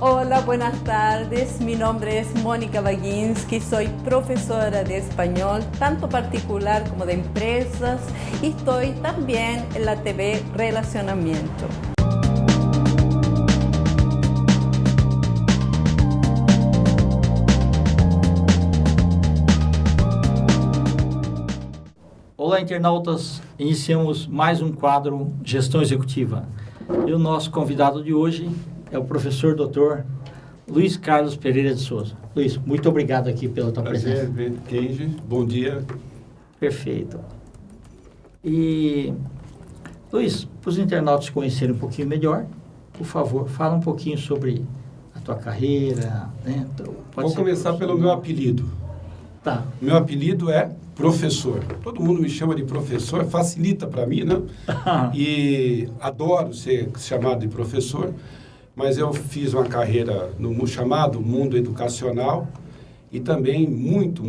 Hola, buenas tardes. Mi nombre es Mónica Baginski, soy profesora de español, tanto particular como de empresas, y estoy también en la TV Relacionamiento. Olá, internautas! Iniciamos mais um quadro Gestão Executiva. E o nosso convidado de hoje é o professor Dr. Luiz Carlos Pereira de Souza. Luiz, muito obrigado aqui pela tua presença. Kenji, bom dia. Perfeito. E, Luiz, para os internautas conhecerem um pouquinho melhor, por favor, fala um pouquinho sobre a tua carreira, né? Vou começar pelo meu apelido. Tá. Meu apelido é professor. Todo mundo me chama de professor, facilita para mim, né? E adoro ser chamado de professor, mas eu fiz uma carreira no chamado mundo educacional e também muito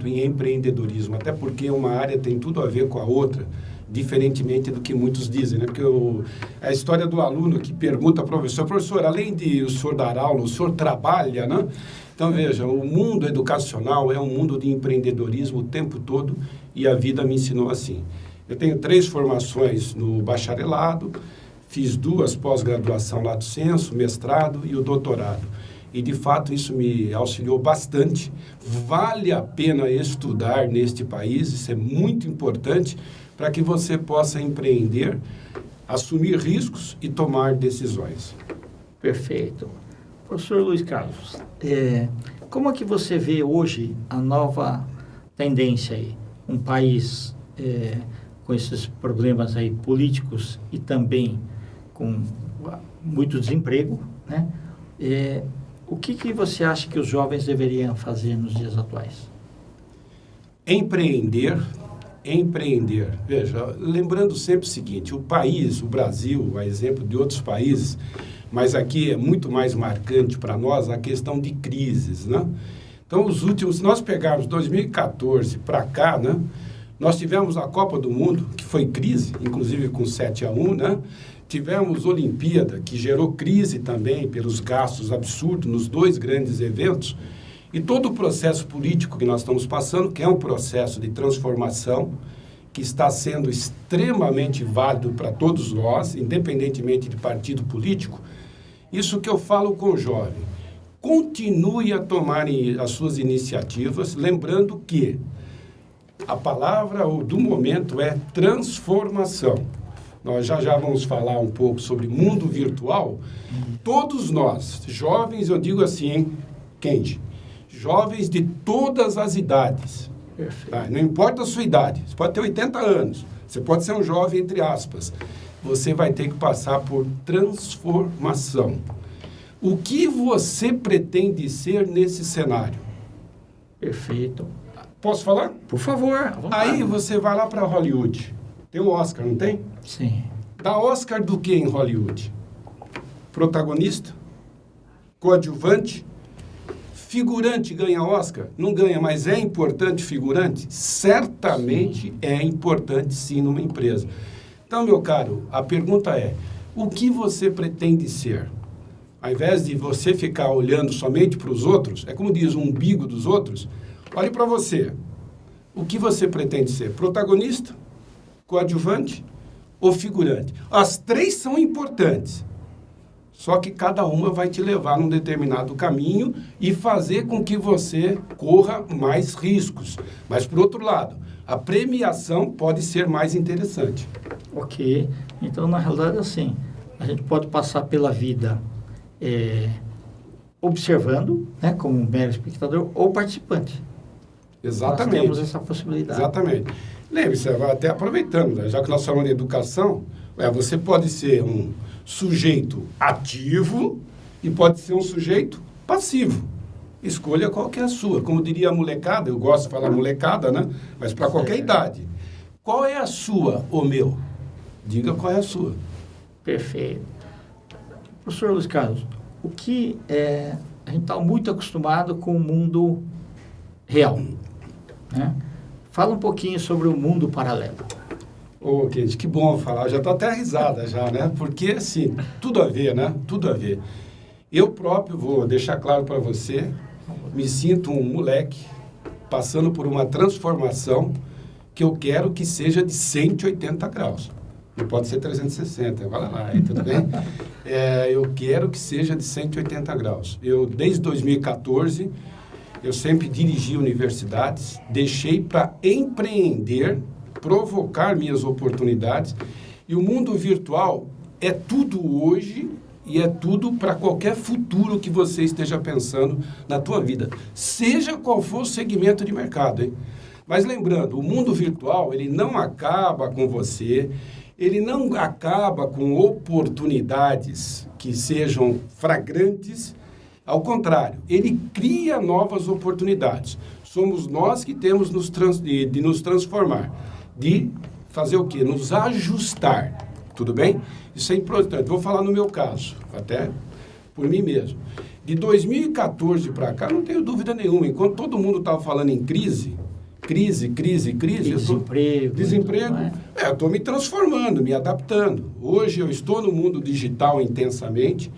em empreendedorismo, até porque uma área tem tudo a ver com a outra, diferentemente do que muitos dizem, né? Porque a história do aluno que pergunta ao professor, além de o senhor dar aula, o senhor trabalha, né? Então, veja, o mundo educacional é um mundo de empreendedorismo o tempo todo e a vida me ensinou assim. Eu tenho 3 formações no bacharelado, fiz 2 pós-graduação lato sensu, mestrado e o doutorado. E, de fato, isso me auxiliou bastante. Vale a pena estudar neste país, isso é muito importante para que você possa empreender, assumir riscos e tomar decisões. Perfeito. Professor Luiz Carlos, como é que você vê hoje a nova tendência aí? Um país com esses problemas aí políticos e também com muito desemprego, né? O que você acha que os jovens deveriam fazer nos dias atuais? Empreender. Veja, lembrando sempre o seguinte, o país, o Brasil, a exemplo de outros países, mas aqui é muito mais marcante para nós a questão de crises, né? Então, se nós pegarmos 2014 para cá, né? Nós tivemos a Copa do Mundo, que foi crise, inclusive com 7-1, né? Tivemos Olimpíada, que gerou crise também pelos gastos absurdos nos 2 grandes eventos. E todo o processo político que nós estamos passando, que é um processo de transformação, que está sendo extremamente válido para todos nós, independentemente de partido político, isso que eu falo com o jovem. Continue a tomar as suas iniciativas, lembrando que a palavra do momento é transformação. Nós já vamos falar um pouco sobre mundo virtual. Todos nós, jovens, eu digo assim, hein, Kenji, jovens de todas as idades. Tá? Não importa a sua idade, você pode ter 80 anos, você pode ser um jovem, entre aspas. Você vai ter que passar por transformação. O que você pretende ser nesse cenário? Perfeito. Posso falar? Por favor. Aí você vai lá para Hollywood. Tem um Oscar, não tem? Sim. Dá Oscar do que em Hollywood? Protagonista? Coadjuvante? Figurante ganha Oscar? Não ganha, mas é importante figurante? Certamente é importante sim numa empresa. Então, meu caro, a pergunta é, o que você pretende ser? Ao invés de você ficar olhando somente para os outros, é como diz o umbigo dos outros, olhe para você. O que você pretende ser? Protagonista? Coadjuvante? Ou figurante? As 3 são importantes. Só que cada uma vai te levar num determinado caminho e fazer com que você corra mais riscos. Mas, por outro lado, a premiação pode ser mais interessante. Ok. Então, na realidade, assim, a gente pode passar pela vida observando, né, como um mero espectador ou participante. Exatamente. Nós temos essa possibilidade. Exatamente. Lembre-se, até aproveitando, né, já que nós falamos de educação, você pode ser um sujeito ativo e pode ser um sujeito passivo. Escolha qual que é a sua. Como diria a molecada, eu gosto de falar molecada, né? Mas para qualquer idade. Qual é a sua, ou meu? Diga qual é a sua. Perfeito. Professor Luiz Carlos, o que a gente está muito acostumado com o mundo real, né? Fala um pouquinho sobre o mundo paralelo. Ô, Kenji, que bom falar. Já estou até risada já, né? Porque, assim, tudo a ver, né? Tudo a ver. Eu próprio, vou deixar claro para você, me sinto um moleque passando por uma transformação que eu quero que seja de 180 graus. Não pode ser 360, vai lá, tudo bem? Eu quero que seja de 180 graus. Eu, desde 2014, eu sempre dirigi universidades, deixei para empreender, provocar minhas oportunidades. E o mundo virtual é tudo hoje e é tudo para qualquer futuro que você esteja pensando na tua vida, seja qual for o segmento de mercado, hein? Mas lembrando, o mundo virtual, ele não acaba com você, ele não acaba com oportunidades que sejam flagrantes, ao contrário, ele cria novas oportunidades. Somos nós que temos de nos transformar, de fazer o quê? Nos ajustar, tudo bem? Isso é importante. Vou falar no meu caso, até por mim mesmo. De 2014 para cá, não tenho dúvida nenhuma, enquanto todo mundo estava falando em crise, desemprego, eu estou me transformando, me adaptando. Hoje eu estou no mundo digital intensamente,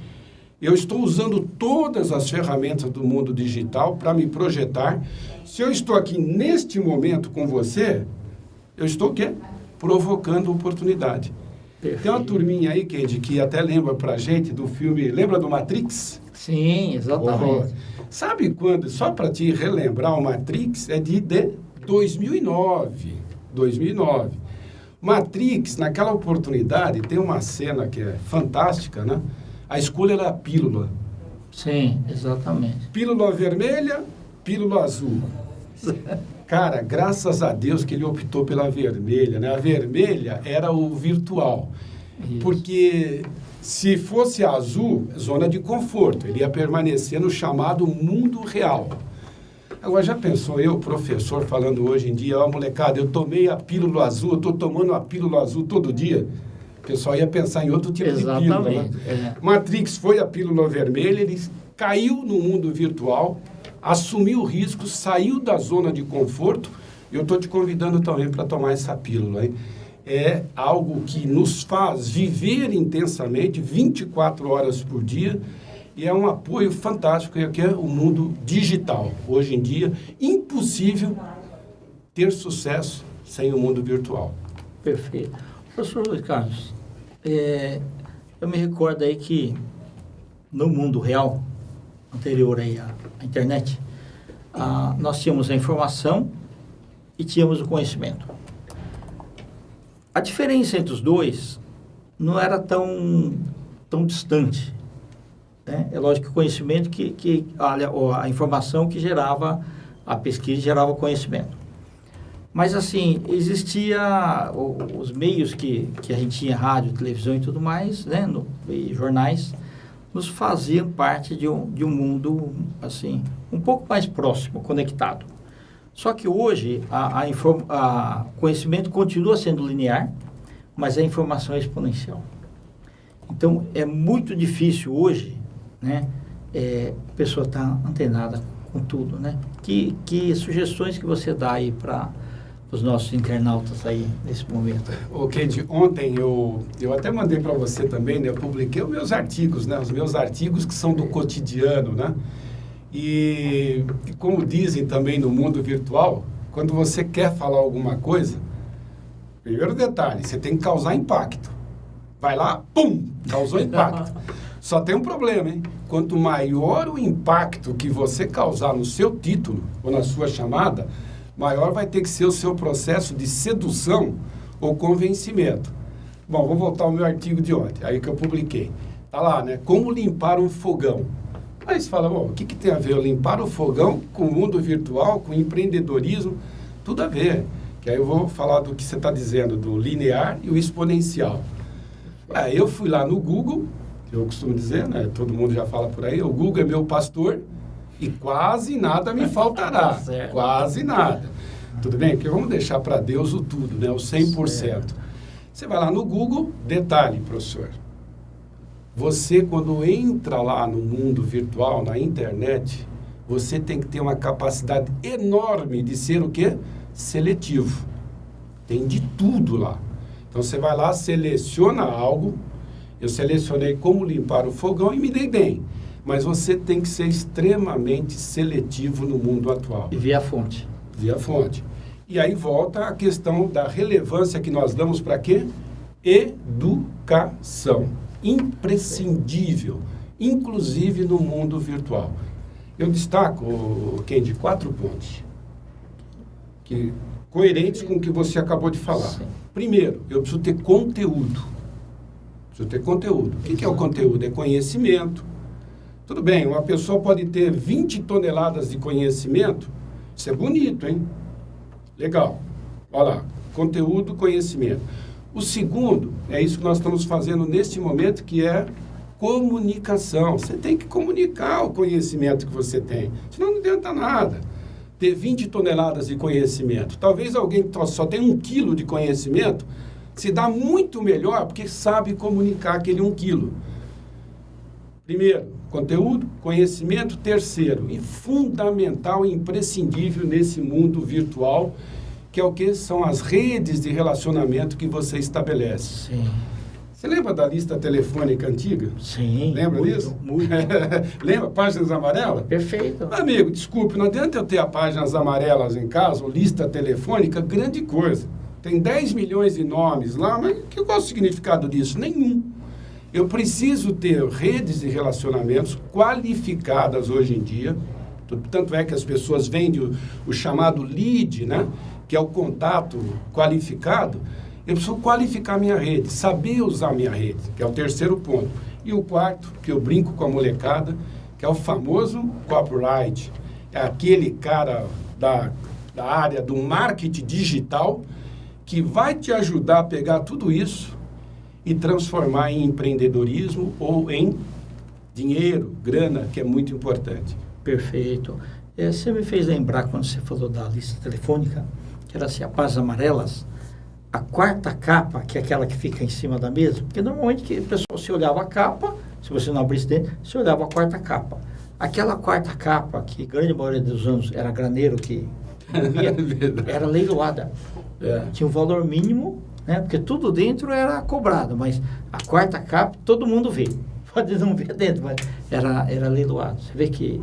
eu estou usando todas as ferramentas do mundo digital para me projetar. Se eu estou aqui neste momento com você, eu estou o quê? Provocando oportunidade. Perfeito. Tem uma turminha aí, Kendi, que até lembra pra gente do filme, lembra do Matrix? Sim, exatamente. Sabe quando, só para te relembrar, o Matrix é de 2009. Matrix, naquela oportunidade, tem uma cena que é fantástica, né? A escolha era a pílula. Sim, exatamente. Pílula vermelha, pílula azul. Cara, graças a Deus que ele optou pela vermelha, né? A vermelha era o virtual. Isso. Porque se fosse azul, zona de conforto, ele ia permanecer no chamado mundo real. Agora, já pensou eu, professor, falando hoje em dia, ó, molecada, eu tomei a pílula azul, eu estou tomando a pílula azul todo dia. O pessoal ia pensar em outro tipo de pílula. Né? Matrix foi a pílula vermelha, ele caiu no mundo virtual, assumiu o risco, saiu da zona de conforto. Eu estou te convidando também para tomar essa pílula, hein? É algo que nos faz viver intensamente, 24 horas por dia, e é um apoio fantástico, que é o mundo digital. Hoje em dia, impossível ter sucesso sem o mundo virtual. Perfeito. Professor Luiz Carlos, eu me recordo aí que no mundo real, anterior aí à internet, nós tínhamos a informação e tínhamos o conhecimento. A diferença entre os dois não era tão distante, né? É lógico que o conhecimento a informação que gerava a pesquisa, gerava o conhecimento. Mas assim, existia os meios que a gente tinha, rádio, televisão e tudo mais, né, e jornais, nos faziam parte de um mundo assim, um pouco mais próximo, conectado. Só que hoje o conhecimento continua sendo linear, mas a informação é exponencial. Então, é muito difícil hoje, né, a pessoa estar antenada com tudo, né? Que sugestões que você dá aí para os nossos internautas aí nesse momento? O Kendi, ontem eu até mandei para você também, né? Eu publiquei os meus artigos, né? Os meus artigos que são do cotidiano, né? E como dizem também no mundo virtual, quando você quer falar alguma coisa, primeiro detalhe, você tem que causar impacto. Vai lá, pum, causou impacto. Só tem um problema, hein? Quanto maior o impacto que você causar no seu título ou na sua chamada, maior vai ter que ser o seu processo de sedução ou convencimento. Bom, vou voltar ao meu artigo de ontem, aí que eu publiquei. Tá lá, né? Como limpar um fogão. Aí você fala, bom, o que tem a ver eu limpar o fogão com o mundo virtual, com empreendedorismo? Tudo a ver. Que aí eu vou falar do que você está dizendo, do linear e o exponencial. Eu fui lá no Google, eu costumo dizer, né? Todo mundo já fala por aí, o Google é meu pastor e quase nada me faltará. Certo. Quase nada. Tudo bem? Porque vamos deixar para Deus o tudo, né? O 100%. Certo. Você vai lá no Google, detalhe, professor. Você, quando entra lá no mundo virtual, na internet, você tem que ter uma capacidade enorme de ser o quê? Seletivo. Tem de tudo lá. Então, você vai lá, seleciona algo. Eu selecionei como limpar o fogão e me dei bem. mas você tem que ser extremamente seletivo no mundo atual. E ver a fonte. Ver a fonte. E aí volta a questão da relevância que nós damos para quê? Educação. Imprescindível, inclusive no mundo virtual. Eu destaco, Kendi, 4 pontos coerentes com o que você acabou de falar. Sim. Primeiro, eu preciso ter conteúdo. Preciso ter conteúdo. O que é o conteúdo? É conhecimento. Tudo bem, uma pessoa pode ter 20 toneladas de conhecimento. Isso é bonito, hein? Legal. Olha lá, conteúdo, conhecimento. O segundo, é isso que nós estamos fazendo neste momento, que é comunicação. Você tem que comunicar o conhecimento que você tem, senão não adianta nada. Ter 20 toneladas de conhecimento. Talvez alguém que só tem 1 quilo de conhecimento se dá muito melhor porque sabe comunicar aquele 1 quilo. Primeiro, conteúdo, conhecimento. Terceiro, e fundamental e imprescindível nesse mundo virtual, que é o que? São as redes de relacionamento que você estabelece. Sim. Você lembra da lista telefônica antiga? Sim. Lembra muito, disso? Muito. Lembra? Páginas amarelas? Perfeito. Amigo, desculpe, não adianta eu ter as páginas amarelas em casa, ou lista telefônica, grande coisa. Tem 10 milhões de nomes lá, mas qual é o significado disso? Nenhum. Eu preciso ter redes de relacionamentos qualificadas hoje em dia. Tanto é que as pessoas vendem o chamado lead, né? Que é o contato qualificado. Eu preciso qualificar minha rede, saber usar minha rede, que é o terceiro ponto. E o quarto, que eu brinco com a molecada, que é o famoso copyright. É aquele cara da área do marketing digital que vai te ajudar a pegar tudo isso e transformar em empreendedorismo ou em dinheiro, grana, que é muito importante. Perfeito. Você me fez lembrar, quando você falou da lista telefônica, que era assim, a páginas amarelas, a 4ª capa, que é aquela que fica em cima da mesa, porque normalmente o pessoal, se olhava a capa, se você não abrisse dentro, você olhava a 4ª capa. Aquela 4ª capa, que grande maioria dos anos era graneiro que comia, era leiloada. Tinha um valor mínimo, né? Porque tudo dentro era cobrado, mas a 4ª capa todo mundo vê. Pode não ver dentro, mas era leiloado. Você vê que...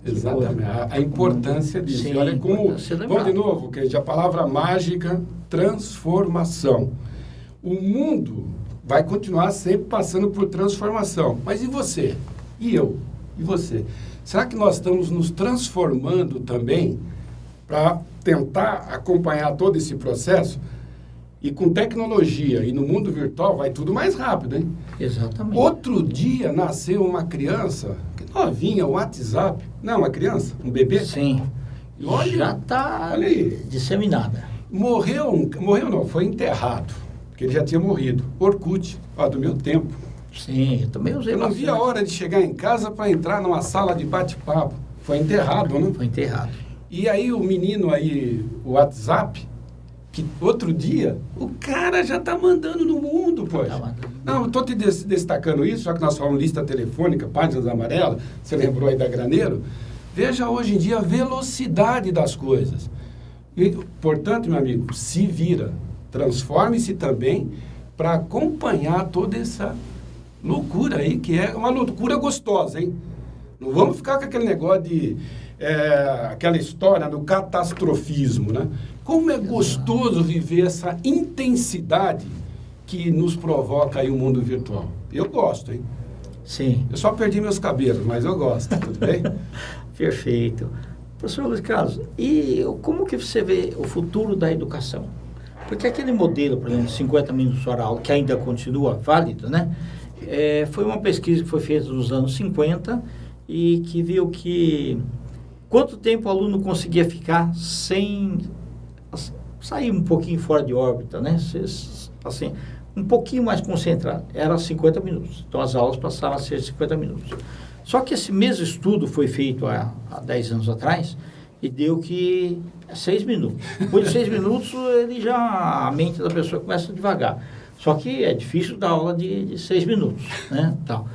Exatamente, a importância disso. Sim, olha como, vamos de novo, que a palavra mágica, transformação. O mundo vai continuar sempre passando por transformação. Mas e você? E eu? E você? Será que nós estamos nos transformando também para tentar acompanhar todo esse processo? E com tecnologia e no mundo virtual vai tudo mais rápido, hein? Exatamente. Outro dia nasceu uma criança, que novinha, o WhatsApp. Não, uma criança, um bebê. Sim. E olha, já está aí. disseminada. Morreu não, foi enterrado, porque ele já tinha morrido. Orkut, do meu tempo. Sim, eu também usei Eu não vi a hora de chegar em casa para entrar numa sala de bate-papo. Foi enterrado, né? Foi enterrado. E aí o menino aí, o WhatsApp, que outro dia, o cara já está mandando no mundo, poxa. Não, eu estou te destacando isso, já que nós falamos lista telefônica, páginas amarelas, você lembrou aí da Graneiro? Veja hoje em dia a velocidade das coisas. E, portanto, meu amigo, se vira, transforme-se também para acompanhar toda essa loucura aí, que é uma loucura gostosa, hein? Não vamos ficar com aquele negócio de... aquela história do catastrofismo, né? Como é gostoso viver essa intensidade que nos provoca aí o mundo virtual. Eu gosto, hein? Sim. Eu só perdi meus cabelos, mas eu gosto, tudo bem? Perfeito. Professor Luiz Carlos, e como que você vê o futuro da educação? Porque aquele modelo, por exemplo, 50 minutos hora aula, que ainda continua válido, né? Foi uma pesquisa que foi feita nos anos 50 e que viu que quanto tempo o aluno conseguia ficar sem sair um pouquinho fora de órbita, né? Assim, um pouquinho mais concentrado. Era 50 minutos. Então, as aulas passaram a ser 50 minutos. Só que esse mesmo estudo foi feito há 10 anos atrás e deu que 6 minutos. Depois de 6 minutos, a mente da pessoa começa devagar. Só que é difícil dar aula de 6 minutos, né? Então,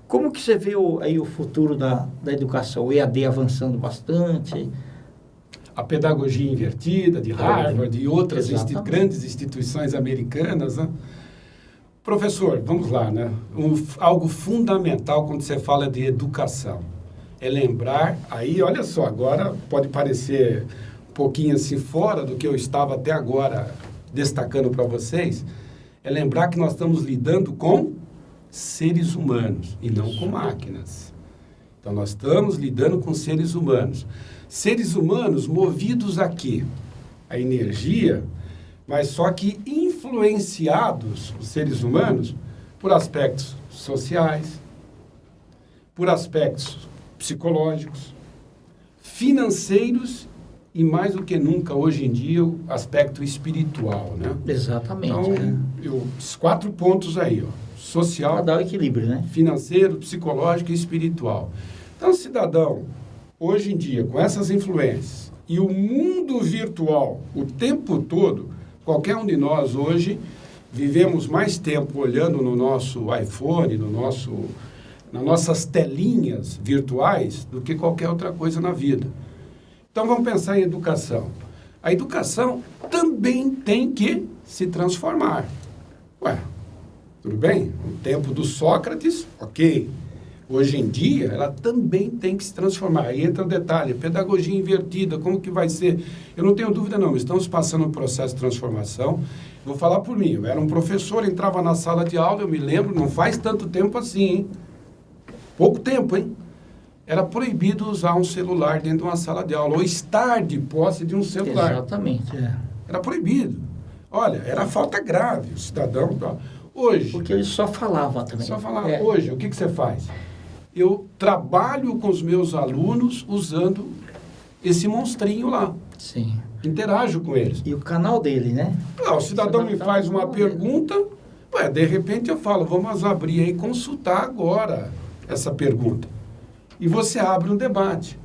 como que você vê aí o futuro da educação? O EAD avançando bastante? A pedagogia invertida de Harvard e outras Exatamente. Grandes instituições americanas, né? Professor, vamos lá, né? Algo fundamental quando você fala de educação é lembrar, aí olha só, agora pode parecer um pouquinho assim fora do que eu estava até agora destacando para vocês, é lembrar que nós estamos lidando com seres humanos e não com máquinas. Então nós estamos lidando com seres humanos. Seres humanos movidos a quê? A energia, mas só que influenciados, os seres humanos, por aspectos sociais, por aspectos psicológicos, financeiros e, mais do que nunca, hoje em dia, o aspecto espiritual, né? Exatamente. Então, esses 4 pontos aí, ó, social, para dar o equilíbrio, né? Financeiro, psicológico e espiritual. Então, o cidadão, hoje em dia, com essas influências e o mundo virtual o tempo todo, qualquer um de nós hoje vivemos mais tempo olhando no nosso iPhone, nas nossas telinhas virtuais do que qualquer outra coisa na vida. Então, vamos pensar em educação. A educação também tem que se transformar. Ué, tudo bem? No tempo do Sócrates, ok. Hoje em dia, ela também tem que se transformar. Aí entra o detalhe, pedagogia invertida, como que vai ser? Eu não tenho dúvida não, estamos passando um processo de transformação. Vou falar por mim, eu era um professor, entrava na sala de aula, eu me lembro, não faz tanto tempo assim, hein? Pouco tempo, hein? Era proibido usar um celular dentro de uma sala de aula, ou estar de posse de um celular. Exatamente, é. Era proibido. Olha, era falta grave, o cidadão... Hoje... Porque ele só falava também. Só falava. Hoje, o que você faz? Eu trabalho com os meus alunos usando esse monstrinho lá. Sim. Interajo com eles. E o canal dele, né? O cidadão me faz uma pergunta, de repente eu falo, vamos abrir aí e consultar agora essa pergunta. E você abre um debate.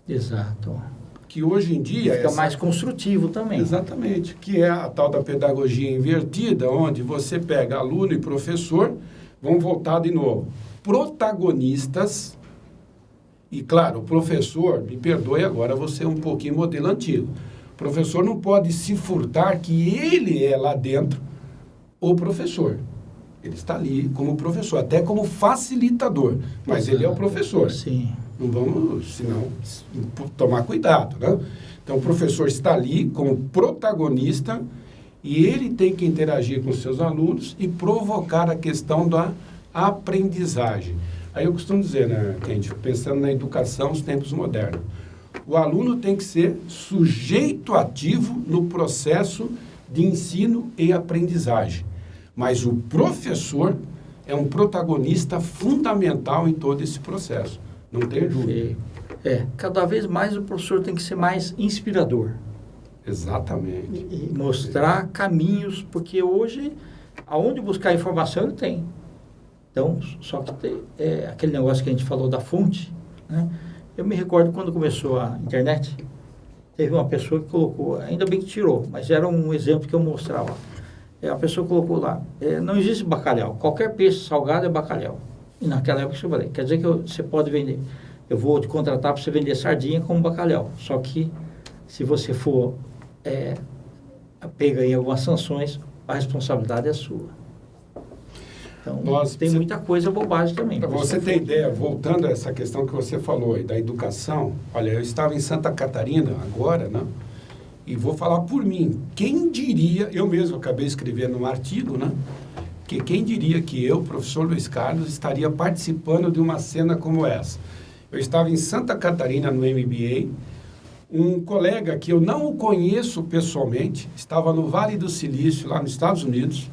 Exato. Que hoje em dia... Fica mais construtivo também. Exatamente. Que é a tal da pedagogia invertida, onde você pega aluno e professor, vão voltar de novo. Protagonistas, e claro, o professor, me perdoe agora, você é um pouquinho modelo antigo. O professor não pode se furtar que ele é lá dentro o professor. Ele está ali como professor, até como facilitador, mas ele é o professor. Sim. Não vamos, senão, tomar cuidado, né? Então, o professor está ali como protagonista e ele tem que interagir com seus alunos e provocar a questão da aprendizagem. Aí eu costumo dizer, né, Kendi, pensando na educação dos tempos modernos, o aluno tem que ser sujeito ativo no processo de ensino e aprendizagem. Mas o professor é um protagonista fundamental em todo esse processo. Não tem dúvida. Cada vez mais o professor tem que ser mais inspirador. Exatamente. E mostrar caminhos, porque hoje, aonde buscar informação, ele tem. Então, só que tem, aquele negócio que a gente falou da fonte, né? Eu me recordo quando começou a internet, teve uma pessoa que colocou, ainda bem que tirou, mas era um exemplo que eu mostrava. A pessoa colocou lá, não existe bacalhau, qualquer peixe salgado é bacalhau. E naquela época eu falei, quer dizer que você pode vender, eu vou te contratar para você vender sardinha como bacalhau. Só que se você for pega em algumas sanções, a responsabilidade é sua. Então, tem muita coisa bobagem também. Para você ter ideia, voltando a essa questão que você falou aí, da educação, olha, eu estava em Santa Catarina agora, né? E vou falar por mim. Quem diria, eu mesmo acabei escrevendo um artigo, né? Que quem diria que eu, professor Luiz Carlos, estaria participando de uma cena como essa? Eu estava em Santa Catarina no MBA, um colega que eu não o conheço pessoalmente, estava no Vale do Silício, lá nos Estados Unidos.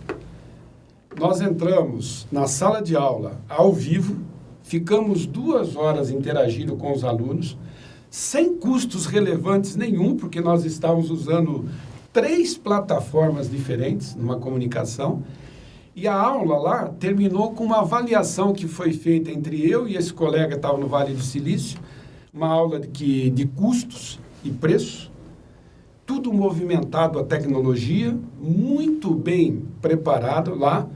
Nós entramos na sala de aula ao vivo, ficamos 2 horas interagindo com os alunos, sem custos relevantes nenhum, porque nós estávamos usando 3 plataformas diferentes numa comunicação, e a aula lá terminou com uma avaliação que foi feita entre eu e esse colega que estava no Vale do Silício, uma aula de custos e preços, tudo movimentado a tecnologia, muito bem preparado lá,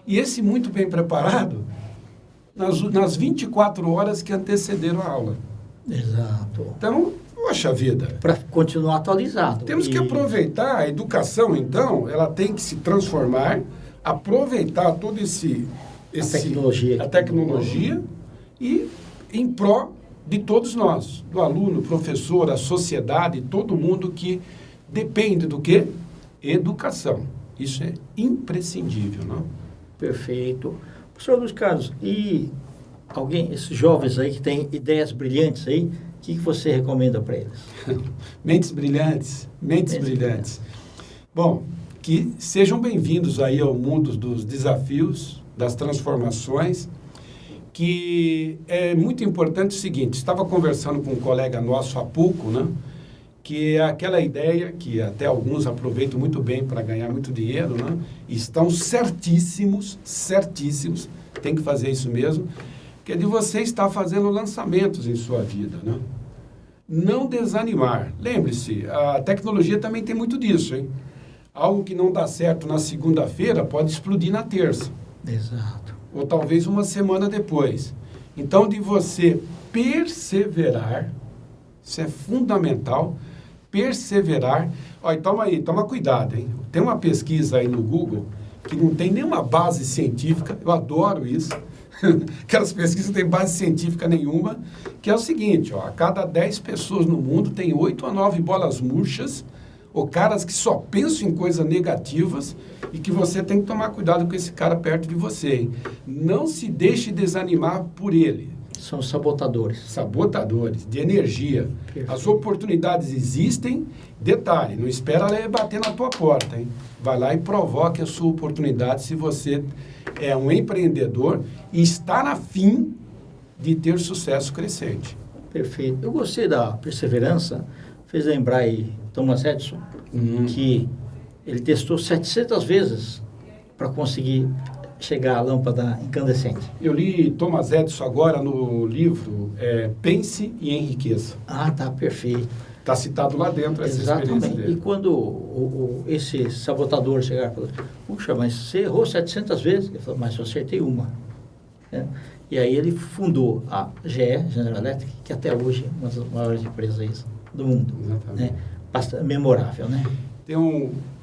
e esse muito bem preparado nas 24 horas que antecederam a aula. Exato. Então, poxa vida. Para continuar atualizado. Temos que aproveitar a educação, então, ela tem que se transformar aproveitar todo a tecnologia e em pró de todos nós, do aluno, professor, a sociedade, todo mundo que depende do quê? Educação. Isso é imprescindível, não? Perfeito. Professor Luiz Carlos, e esses jovens aí que têm ideias brilhantes aí, o que você recomenda para eles? Mentes brilhantes. Bom, que sejam bem-vindos aí ao mundo dos desafios, das transformações, que é muito importante o seguinte, estava conversando com um colega nosso há pouco, né? Que é aquela ideia que até alguns aproveitam muito bem para ganhar muito dinheiro, né? E estão certíssimos, tem que fazer isso mesmo, que é de você estar fazendo lançamentos em sua vida, né? Não desanimar. Lembre-se, a tecnologia também tem muito disso, hein? Algo que não dá certo na segunda-feira pode explodir na terça. Exato. Ou talvez uma semana depois. Então, de você perseverar, isso é fundamental, perseverar. Olha, toma cuidado, hein? Tem uma pesquisa aí no Google que não tem nenhuma base científica, eu adoro isso, aquelas pesquisas não têm base científica nenhuma, que é o seguinte, ó, a cada 10 pessoas no mundo tem 8 a 9 bolas murchas, ou caras que só pensam em coisas negativas, e que você tem que tomar cuidado com esse cara perto de você, hein? Não se deixe desanimar por ele. São sabotadores. Sabotadores de energia. Perfeito. As oportunidades existem. Detalhe, não espera ela bater na tua porta, hein? Vai lá e provoque a sua oportunidade se você é um empreendedor e está na fim de ter sucesso crescente. Perfeito. Eu gostei da perseverança. Fez lembrar aí Thomas Edison, que ele testou 700 vezes para conseguir chegar à lâmpada incandescente. Eu li Thomas Edison agora no livro Pense e Enriqueça. Ah, tá, perfeito. Está citado lá dentro essa experiência dele. E quando esse sabotador chegar e falar, puxa, mas você errou 700 vezes? Ele falou, mas eu acertei uma. E aí ele fundou a GE, General Electric, que até hoje é uma das maiores empresas do mundo. Exatamente. Né? Bastante memorável, né? Tem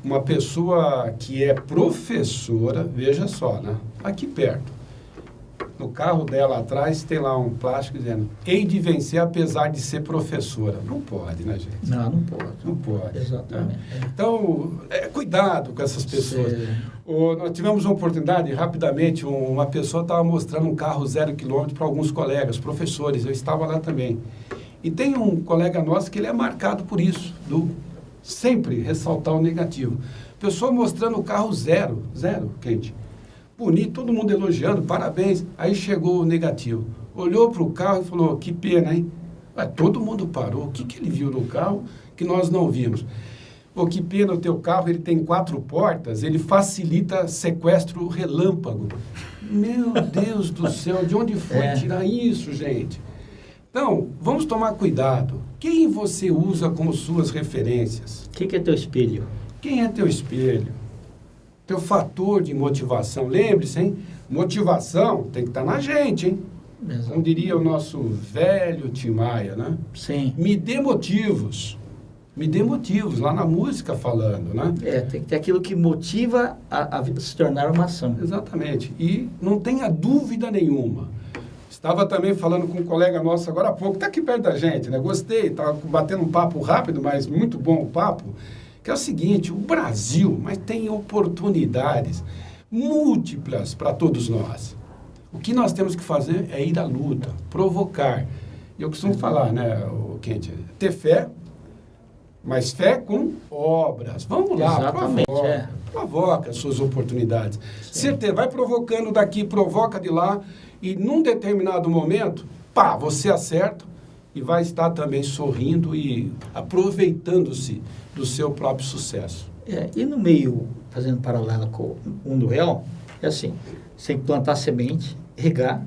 uma pessoa que é professora, veja só, né? Aqui perto. No carro dela atrás tem lá um plástico dizendo, hei de vencer apesar de ser professora. Não pode, né, gente? Não pode. Não pode. Exatamente. Né? Então, cuidado com essas pessoas. Nós tivemos uma oportunidade, rapidamente, uma pessoa estava mostrando um carro 0 km para alguns colegas, professores, eu estava lá também. E tem um colega nosso que ele é marcado por isso, sempre ressaltar o negativo. Pessoa mostrando o carro zero, quente. Bonito, todo mundo elogiando, parabéns. Aí chegou o negativo. Olhou para o carro e falou, que pena, hein? Todo mundo parou. O que ele viu no carro que nós não vimos? Pô, que pena o teu carro, ele tem 4 portas, ele facilita sequestro relâmpago. Meu Deus do céu, de onde foi tirar isso, gente? Então, vamos tomar cuidado. Quem você usa como suas referências? O que é teu espelho? Quem é teu espelho? Teu fator de motivação. Lembre-se, hein? Motivação tem que estar na gente, hein? Exato. Como diria o nosso velho Tim Maia, né? Sim. Me dê motivos, lá na música falando, né? Tem que ter aquilo que motiva a se tornar uma ação. Exatamente. E não tenha dúvida nenhuma. Estava também falando com um colega nosso agora há pouco, está aqui perto da gente, né? Gostei, estava batendo um papo rápido, mas muito bom o papo, que é o seguinte, o Brasil, mas tem oportunidades múltiplas para todos nós. O que nós temos que fazer é ir à luta, provocar. Eu costumo falar, né, Quente, ter fé, mas fé com obras. Vamos lá, provoca as suas oportunidades. Vai provocando daqui, provoca de lá, e num determinado momento, você acerta e vai estar também sorrindo e aproveitando-se do seu próprio sucesso. E no meio, fazendo paralelo com o mundo real, é assim, você tem que plantar semente, regar,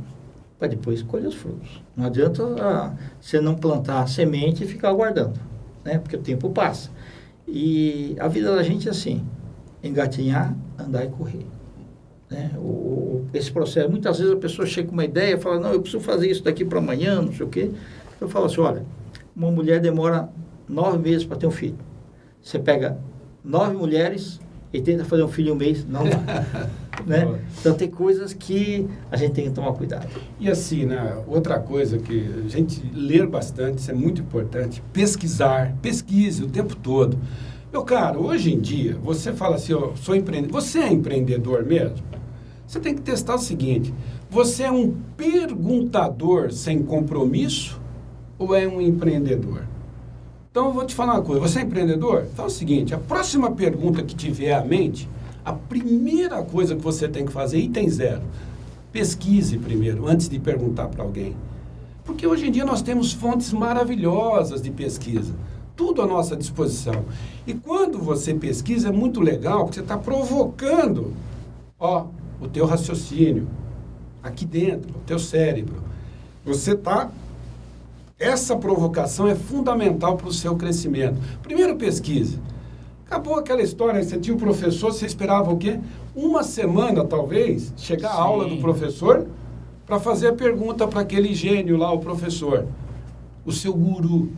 para depois colher os frutos. Não adianta você não plantar a semente e ficar aguardando, né? Porque o tempo passa. E a vida da gente é assim, engatinhar, andar e correr. Né? Esse processo, muitas vezes a pessoa chega com uma ideia e fala, não, eu preciso fazer isso daqui para amanhã, não sei o quê. Eu falo assim, olha, uma mulher demora 9 meses para ter um filho. Você pega 9 mulheres e tenta fazer um filho em um mês, não dá. né? Então tem coisas que a gente tem que tomar cuidado. E assim, né, outra coisa que a gente ler bastante, isso é muito importante, pesquisar, pesquise o tempo todo. Meu caro, hoje em dia, você fala assim, eu sou empreendedor, você é empreendedor mesmo? Você tem que testar o seguinte, você é um perguntador sem compromisso ou é um empreendedor? Então, eu vou te falar uma coisa, você é empreendedor? Então é o seguinte, a próxima pergunta que te vier à mente, a primeira coisa que você tem que fazer, item 0, pesquise primeiro, antes de perguntar para alguém. Porque hoje em dia nós temos fontes maravilhosas de pesquisa, tudo à nossa disposição. E quando você pesquisa, é muito legal, porque você está provocando o teu raciocínio aqui dentro, o teu cérebro. Você está... Essa provocação é fundamental para o seu crescimento. Primeiro, pesquise. Acabou aquela história, você tinha um professor, você esperava o quê? Uma semana, talvez, chegar à aula do professor para fazer a pergunta para aquele gênio lá, o professor, o seu guru.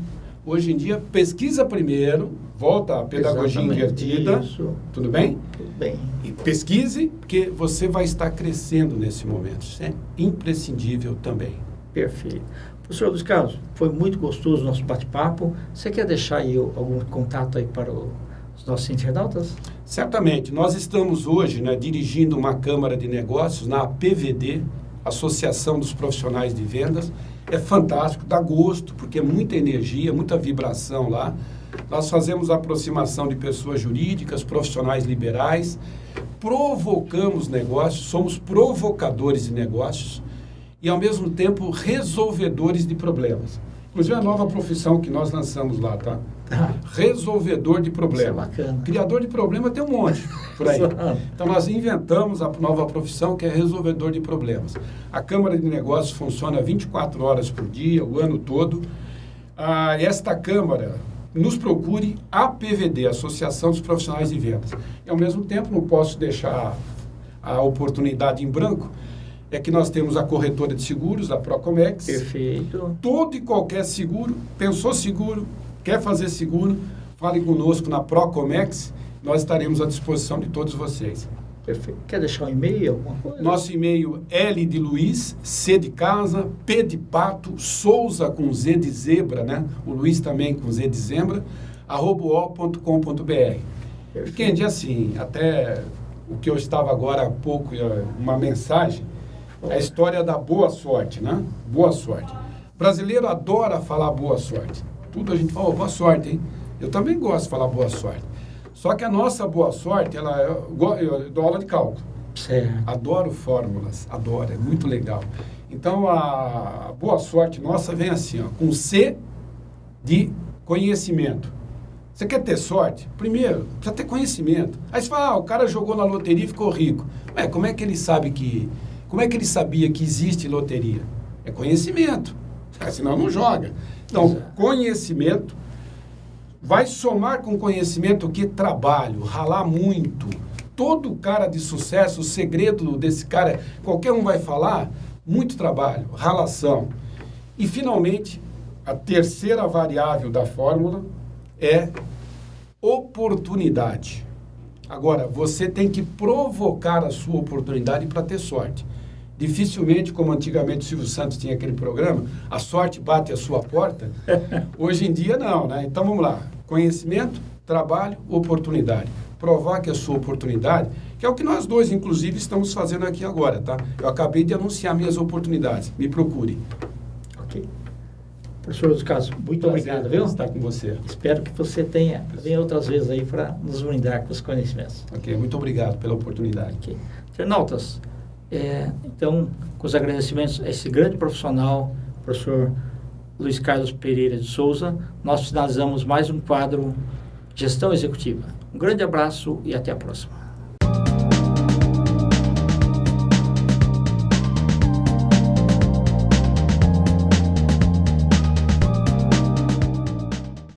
Hoje em dia, pesquisa primeiro, volta à pedagogia invertida. Isso. Tudo bem? Tudo bem. E pesquise, porque você vai estar crescendo nesse momento. Isso é imprescindível também. Perfeito. Professor Luiz Carlos, foi muito gostoso o nosso bate-papo. Você quer deixar aí algum contato aí para os nossos internautas? Certamente. Nós estamos hoje, né, dirigindo uma Câmara de Negócios na APVD, Associação dos Profissionais de Vendas. É fantástico, dá gosto, porque é muita energia, muita vibração lá. Nós fazemos a aproximação de pessoas jurídicas, profissionais liberais, provocamos negócios, somos provocadores de negócios e, ao mesmo tempo, resolvedores de problemas. Inclusive, a nova profissão que nós lançamos lá, tá? Resolvedor de problema. Isso é bacana. Criador de problema tem um monte por aí. Então, nós inventamos a nova profissão que é resolvedor de problemas. A Câmara de Negócios funciona 24 horas por dia, o ano todo. Esta Câmara, nos procure APVD, Associação dos Profissionais de Vendas. E, ao mesmo tempo, não posso deixar a oportunidade em branco, é que nós temos a corretora de seguros, a Procomex. Perfeito. Todo e qualquer seguro, pensou seguro, quer fazer seguro, fale conosco na Procomex, nós estaremos à disposição de todos vocês. Perfeito. Quer deixar um e-mail, alguma coisa? Nosso e-mail L de Luiz, C de casa, P de pato, Souza com Z de zebra, né? O Luiz também com Z de zebra, @o.com.br. Kendi, assim, até o que eu estava agora há pouco, uma mensagem, a história da boa sorte, né? Boa sorte. O brasileiro adora falar boa sorte. Tudo a gente fala, boa sorte, hein? Eu também gosto de falar boa sorte. Só que a nossa boa sorte, eu dou aula de cálculo. Certo. Adoro fórmulas, adoro, é muito legal. Então, a boa sorte nossa vem assim, com C de conhecimento. Você quer ter sorte? Primeiro, precisa ter conhecimento. Aí você fala, o cara jogou na loteria e ficou rico. Como é que ele sabia que existe loteria? É conhecimento, senão não joga. Então, exato. Conhecimento vai somar com conhecimento o que? Trabalho, ralar muito. Todo cara de sucesso, o segredo desse cara, qualquer um vai falar, muito trabalho, ralação. E, finalmente, a terceira variável da fórmula é oportunidade. Agora, você tem que provocar a sua oportunidade para ter sorte. Dificilmente, como antigamente o Silvio Santos tinha aquele programa, a sorte bate a sua porta. Hoje em dia, não, né? Então, vamos lá. Conhecimento, trabalho, oportunidade. Provar que a sua oportunidade, que é o que nós dois, inclusive, estamos fazendo aqui agora, tá? Eu acabei de anunciar minhas oportunidades. Me procure. Ok. Professor Luiz Carlos, muito obrigado, viu? Estar com você. Espero que você venha outras vezes aí para nos brindar com os conhecimentos. Ok, muito obrigado pela oportunidade. Ok. Internautas, então, com os agradecimentos a esse grande profissional, professor Luiz Carlos Pereira de Souza, nós finalizamos mais um quadro Gestão Executiva. Um grande abraço e até a próxima.